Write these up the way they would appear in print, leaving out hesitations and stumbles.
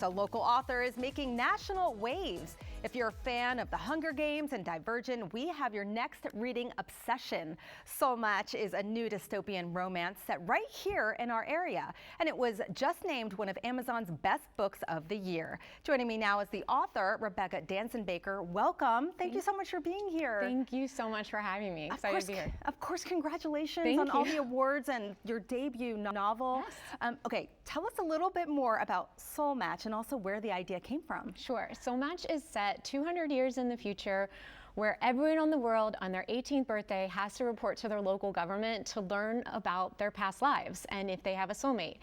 Next, a local author is making national waves. If you're a fan of The Hunger Games and Divergent, we have your next reading obsession. Soulmatch is a new dystopian romance set right here in our area, and it was just named one of Amazon's best books of the year. Joining me now is the author, Rebecca Danzenbaker. Welcome. Thank you so much for being here. Thank you so much for having me. Excited to be here. Of course, congratulations on all the awards and your debut novel. Yes. Okay, tell us a little bit more about Soulmatch and also where the idea came from. Sure. Soulmatch is set 200 years in the future, where everyone in the world on their 18th birthday has to report to their local government to learn about their past lives and if they have a soulmate.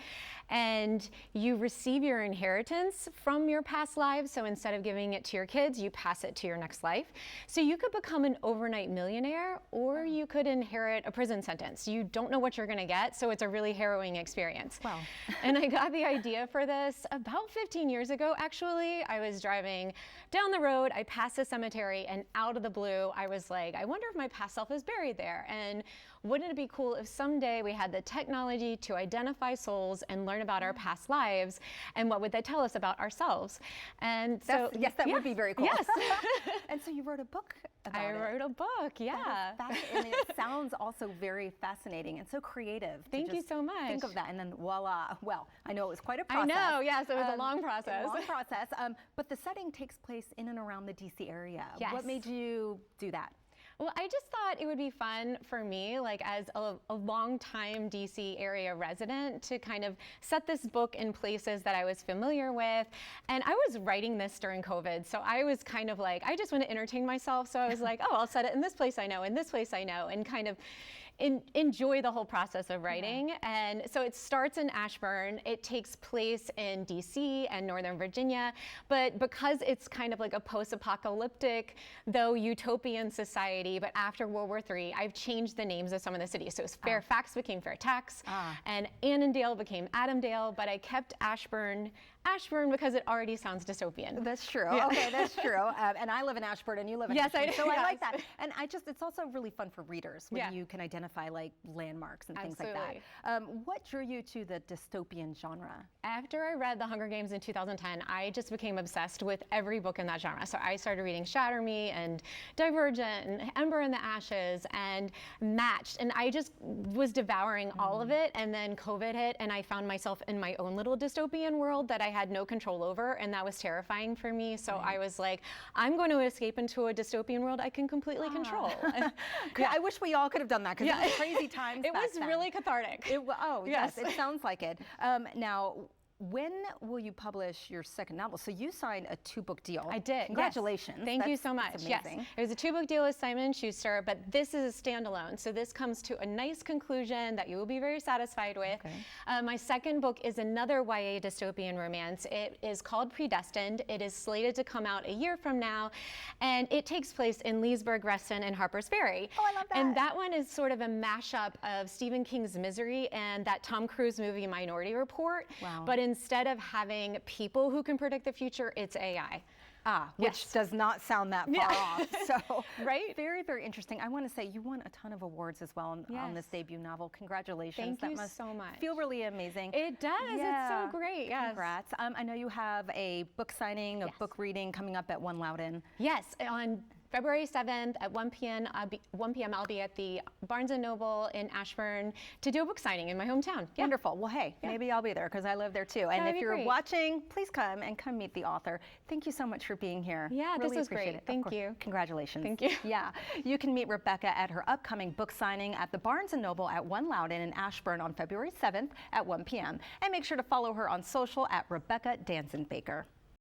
And you receive your inheritance from your past lives, so instead of giving it to your kids, you pass it to your next life. So you could become an overnight millionaire, or you could inherit a prison sentence. You don't know what you're going to get, so it's a really harrowing experience. Wow. And I got the idea for this about 15 years ago, actually. I was driving down the road, I passed a cemetery, and out of the blue, I was like, I wonder if my past self is buried there. And wouldn't it be cool if someday we had the technology to identify souls and learn about our past lives, and what would that tell us about ourselves? And so, yes, that would be very cool. Yes. And so you wrote a book about it. I wrote a book, yeah. And it sounds also very fascinating and so creative. Thank you so much. Think of that, and then voila. Well, I know it was quite a process. I know, yes, it was a long process. But the setting takes place in and around the DC area. Yes. What made you do that? Well, I just thought it would be fun for me, like as a long-time DC area resident, to kind of set this book in places that I was familiar with. And I was writing this during COVID, so I was kind of like, I just want to entertain myself. So I was like, oh, I'll set it in this place I know, in this place I know, and kind of enjoy the whole process of writing. Yeah. And so it starts in Ashburn. It takes place in DC and Northern Virginia, but because it's kind of like a post-apocalyptic, though utopian society, but after World War III, I've changed the names of some of the cities. So Fairfax became Fairtax, and Annandale became Adamdale, but I kept Ashburn because it already sounds dystopian. That's true. Yeah. Okay, that's true. And I live in Ashburn, and you live in Ashburn, I do. So I like that. And it's also really fun for readers when you can identify like landmarks and things like that. What drew you to the dystopian genre? After I read The Hunger Games in 2010, I just became obsessed with every book in that genre. So I started reading Shatter Me and Divergent and Ember in the Ashes and Matched, and I just was devouring all of it. And then COVID hit, and I found myself in my own little dystopian world that I had no control over, and that was terrifying for me. So I was like, I'm going to escape into a dystopian world I can completely control. I wish we all could have done that, because it was crazy times. It was really cathartic. Yes, it sounds like it. Now, when will you publish your second novel? So you signed a 2-book deal. I did. Congratulations. Yes. Thank you so much. Yes, it was a 2-book deal with Simon & Schuster, but this is a standalone. So this comes to a nice conclusion that you will be very satisfied with. Okay. My second book is another YA dystopian romance. It is called Predestined. It is slated to come out a year from now, and it takes place in Leesburg, Reston, and Harper's Ferry. Oh, I love that. And that one is sort of a mashup of Stephen King's Misery and that Tom Cruise movie Minority Report. Wow. But instead of having people who can predict the future, it's AI. Which does not sound that far off. So, right? Very, very interesting. I want to say you won a ton of awards as well on this debut novel. Congratulations. Thank you so much. Feel really amazing. It does. Yeah. It's so great. Yes. Congrats. I know you have a book signing, a book reading coming up at One Loudoun. Yes, on February 7th at 1 p.m. I'll be at the Barnes & Noble in Ashburn to do a book signing in my hometown. Yeah. Wonderful. Well, hey, maybe I'll be there because I live there too. And if you're watching, please come meet the author. Thank you so much for being here. Yeah, really this was great. Thank you. Congratulations. Thank you. Yeah. You can meet Rebecca at her upcoming book signing at the Barnes & Noble at One Loudoun in Ashburn on February 7th at 1 p.m. And make sure to follow her on social at Rebecca Danzenbaker.